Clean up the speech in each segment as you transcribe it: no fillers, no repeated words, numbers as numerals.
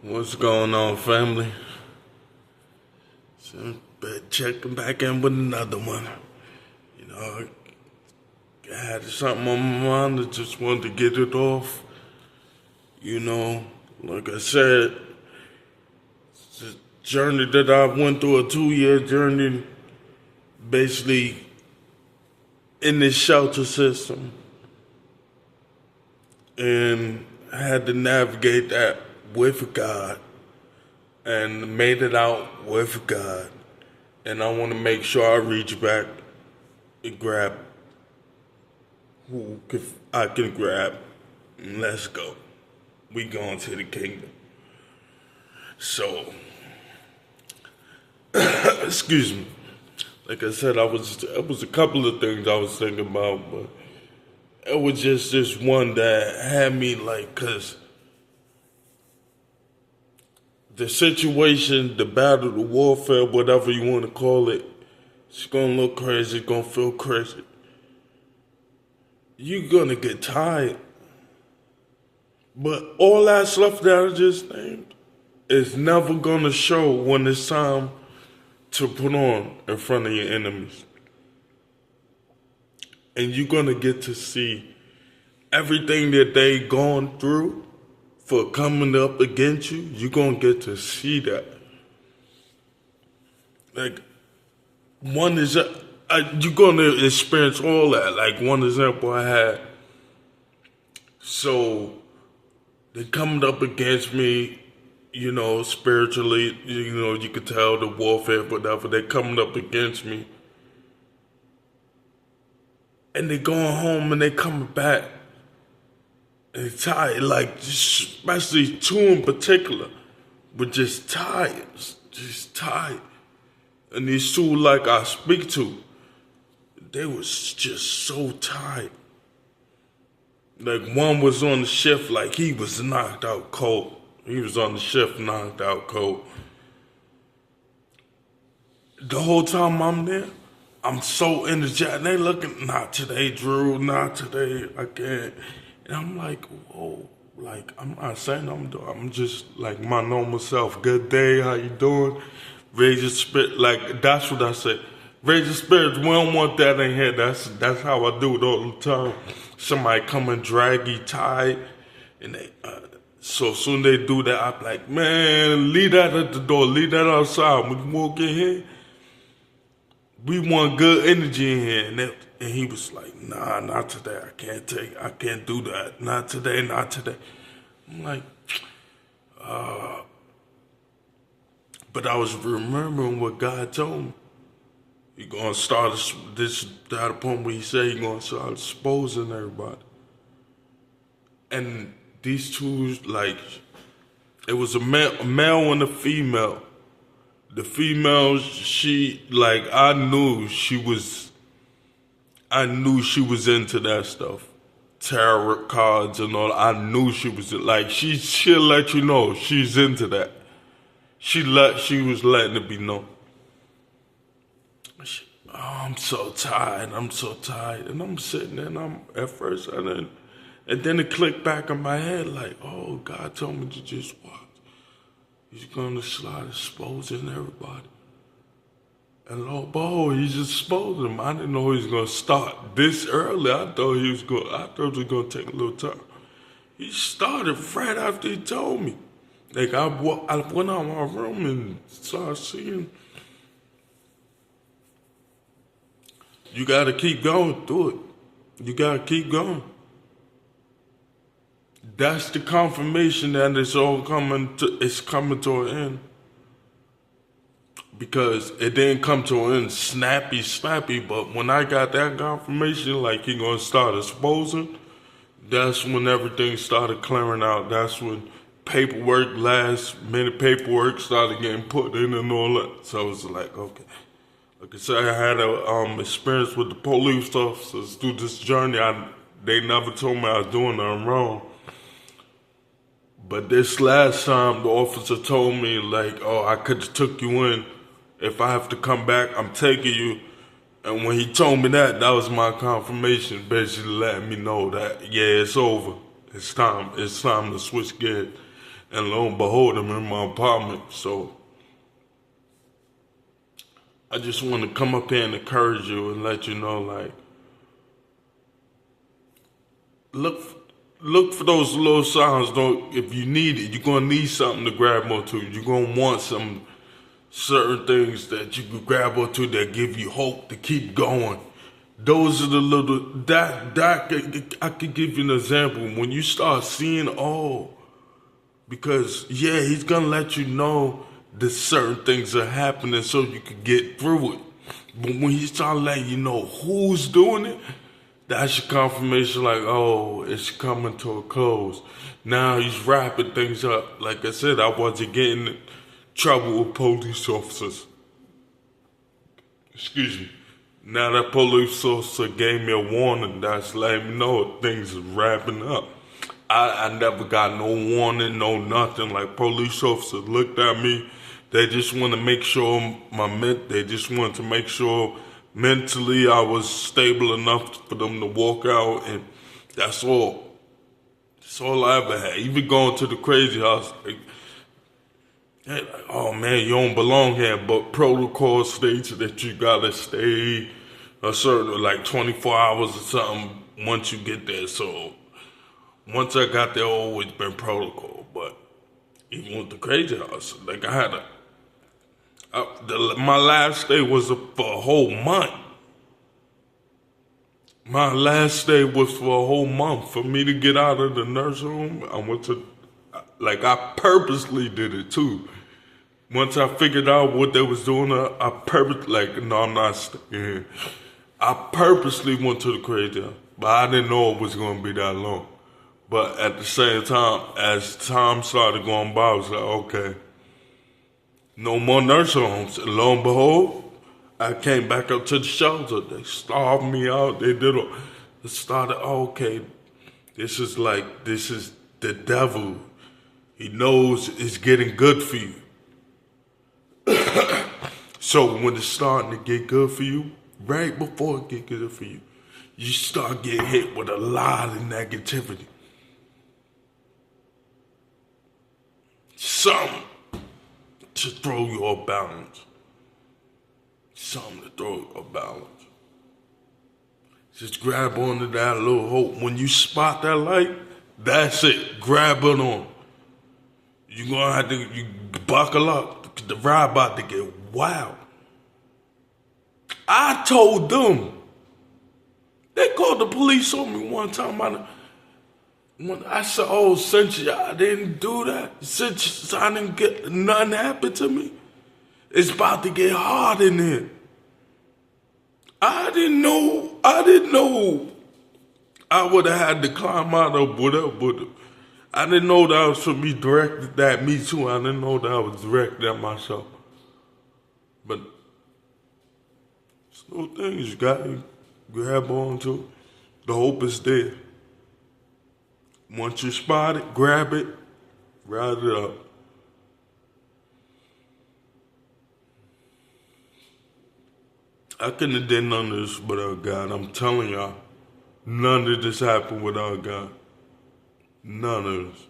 What's going on, family? So, checking back in with another one. You know, I had something on my mind. I just wanted to get it off. You know, like I said, it's a journey that I went through, a 2-year journey, basically in this shelter system. And I had to navigate that with God and made it out with God. And I want to make sure I reach back and grab who I can grab. And let's go. We going to the kingdom. So, excuse me. Like I said, it was a couple of things I was thinking about, but it was just this one that had me like, cause the situation, the battle, the warfare, whatever you want to call it, it's gonna look crazy, it's gonna feel crazy. You're gonna get tired. But all that stuff that I just named is never gonna show when it's time to put on in front of your enemies. And you're gonna get to see everything that they gone through for coming up against you. You're gonna get to see that. Like, one is, you're gonna experience all that. Like, one example I had. So, they coming up against me, you know, spiritually, you know, you could tell the warfare, whatever, they coming up against me. And they going home and they coming back. And they tired, like, especially two in particular, but just tired, just tired. And these two, like I speak to, they was just so tired. Like, one was on the shift, like he was knocked out cold. He was on the shift, knocked out cold. The whole time I'm there, I'm so energetic. They looking, not today, Drew, not today, I can't. And I'm like, whoa, like, I'm not saying I'm just like my normal self. Good day, how you doing? Raise your spirit, like, that's what I say. Raise your spirits, we don't want that in here. That's how I do it all the time. Somebody come and drag you tired, and they, so soon they do that, I'm like, man, leave that at the door, leave that outside. When you walk in here, we want good energy in here. And he was like, nah, not today. I can't do that. Not today, not today. I'm like, but I was remembering what God told me. You're going to start this data point where he said you're going to start exposing everybody. And these two, like, it was a male and a female. The female, she, like, I knew she was into that stuff. Tarot cards and all. I knew she was, like, she'll let you know she's into that. She was letting it be known. Oh, I'm so tired. And I'm sitting there and and then it clicked back in my head like, oh, God told me to just watch. He's gonna start exposing everybody. And lo and behold, he's exposing them. I didn't know he was gonna start this early. I thought it was gonna take a little time. He started right after he told me. Like, I went out of my room and started seeing. You gotta keep going through it. You gotta keep going. That's the confirmation that it's coming to an end. Because it didn't come to an end snappy, but when I got that confirmation, like he gonna start exposing, that's when everything started clearing out. That's when last minute paperwork started getting put in and all that. So it was like, okay. Like I said, I had a experience with the police officers through this journey. They never told me I was doing nothing wrong. But this last time, the officer told me, like, oh, I could have took you in. If I have to come back, I'm taking you. And when he told me that was my confirmation, basically letting me know that, yeah, it's over. It's time to switch gears. And lo and behold, I'm in my apartment. So I just want to come up here and encourage you and let you know, like, look look for those little signs. Don't If you need it, you're gonna need something to grab onto. You're gonna want some certain things that you can grab onto that give you hope to keep going. Those are the little I could give you an example. When you start seeing, because yeah, he's gonna let you know that certain things are happening so you can get through it. But when he's trying to let you know who's doing it, that's your confirmation, like, oh, it's coming to a close. Now he's wrapping things up. Like I said, I wasn't getting in trouble with police officers. Excuse me. Now that police officer gave me a warning, that's letting me know things is wrapping up. I never got no warning, no nothing. Like, police officers looked at me. They just want to make sure they just wanted to make sure mentally I was stable enough for them to walk out, and that's all. That's all I ever had. Even going to the crazy house, like, oh man, you don't belong here, but protocol states that you gotta stay a certain, like 24 hours or something once you get there. So once I got there, always been protocol. But even with the crazy house, like I had my last day was for a whole month. My last day was for a whole month. For me to get out of the nursing home, I purposely did it too. Once I figured out what they was doing, I purposely, no, I'm not staying here. I purposely went to the crazy house, but I didn't know it was going to be that long. But at the same time, as time started going by, I was like, okay, no more nursing homes. And lo and behold, I came back up to the shelter. They starved me out. They did all. It started, okay, this is the devil. He knows it's getting good for you. So when it's starting to get good for you, right before it get good for you, you start getting hit with a lot of negativity. Something to throw you off balance. Something to throw you off balance. Just grab onto that little hope. When you spot that light, that's it. Grab it on. You're gonna have to buckle up. The ride about to get wild. I told them. They called the police on me one time. When I said, oh, since I didn't do that, since I didn't get, nothing happened to me, it's about to get hard in here. I didn't know I would have had to climb out of whatever. I didn't know that was for me directed at me too. I didn't know that I was directed at myself. But it's no things you got to grab on to. The hope is there. Once you spot it, grab it, ride it up. I couldn't have done none of this without God. I'm telling y'all, none of this happened without God. None of this.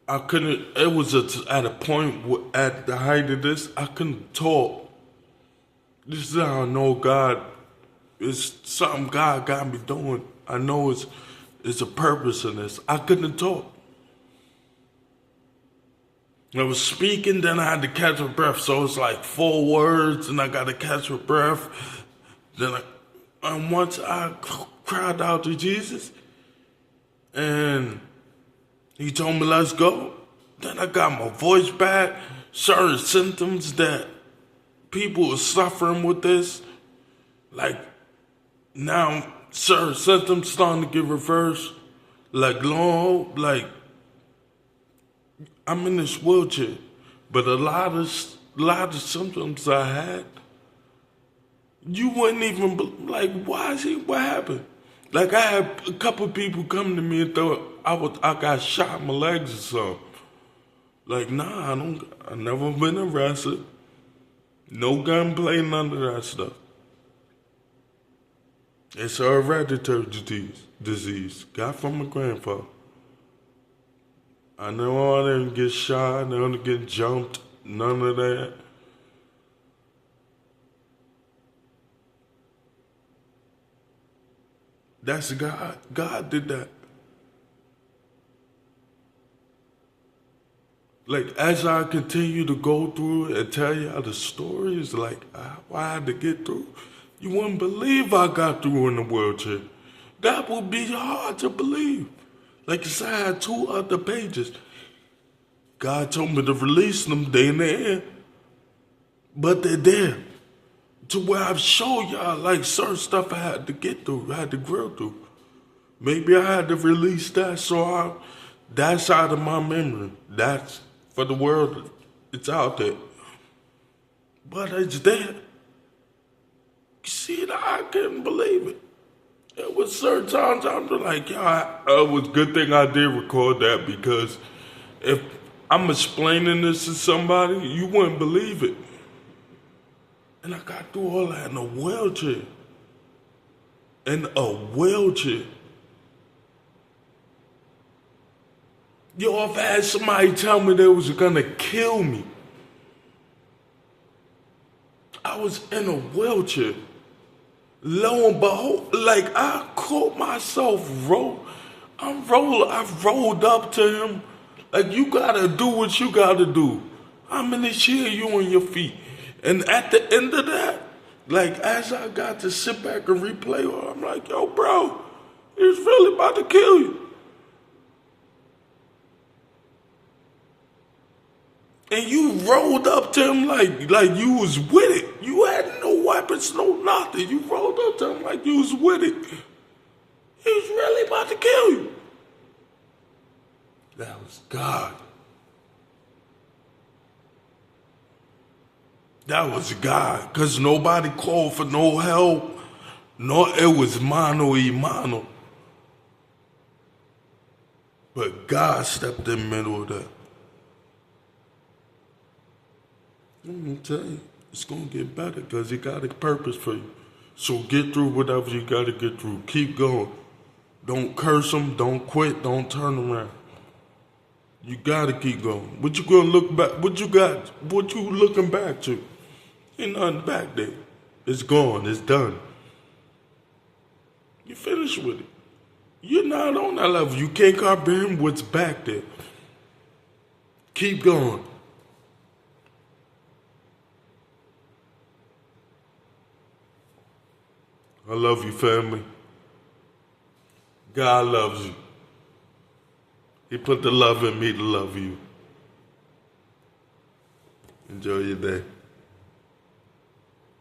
I couldn't, it was at a point at the height of this, I couldn't talk. This is how I know God, it's something God got me doing. I know it's a purpose in this. I couldn't talk. I was speaking, then I had to catch my breath. So it's like 4 words, and I got to catch my breath. And once I cried out to Jesus, and he told me, let's go. Then I got my voice back. Certain symptoms that people are suffering with this, like now certain symptoms starting to get reversed. Like I'm in this wheelchair, but a lot of symptoms I had, you wouldn't even like. What happened? Like I had a couple of people come to me and thought I got shot in my legs or something. Like, nah, I never been arrested. No gunplay, none of that stuff. It's a hereditary disease. Got from my grandfather. I know I didn't get shot, I didn't get jumped, none of that. That's God. God did that. Like, as I continue to go through and tell y'all the stories, like, how I had to get through, you wouldn't believe I got through in the wheelchair. That would be hard to believe. Like I said, I had 2 other pages. God told me to release them, they in the air. But they're there. To where I've showed y'all, like, certain stuff I had to get through, I had to grow through. Maybe I had to release that that's out of my memory. That's for the world. It's out there. But it's there. You see that? I couldn't believe it. It was certain times I'm like, yeah, it was a good thing I did record that, because if I'm explaining this to somebody, you wouldn't believe it. And I got through all that in a wheelchair. In a wheelchair. Yo, I've had somebody tell me they was gonna kill me. I was in a wheelchair. Lo and behold, like, I caught myself I rolled up to him. Like, you gotta do what you gotta do. I'm in the chair, you on your feet. And at the end of that, like, as I got to sit back and replay, I'm like, yo, bro, he's really about to kill you. And you rolled up to him like you was with it. You had no weapons, no nothing. You rolled up to him like you was with it. He was really about to kill you. That was God. That was God. Because nobody called for no help. No, it was mano y mano. But God stepped in the middle of that. Let me tell you, it's going to get better because He got a purpose for you. So get through whatever you got to get through. Keep going. Don't curse Him. Don't quit. Don't turn around. You got to keep going. What you going to look back? What you got? What you looking back to? Ain't nothing back there. It's gone. It's done. You finished with it. You're not on that level. You can't comprehend what's back there. Keep going. I love you, family. God loves you. He put the love in me to love you. Enjoy your day.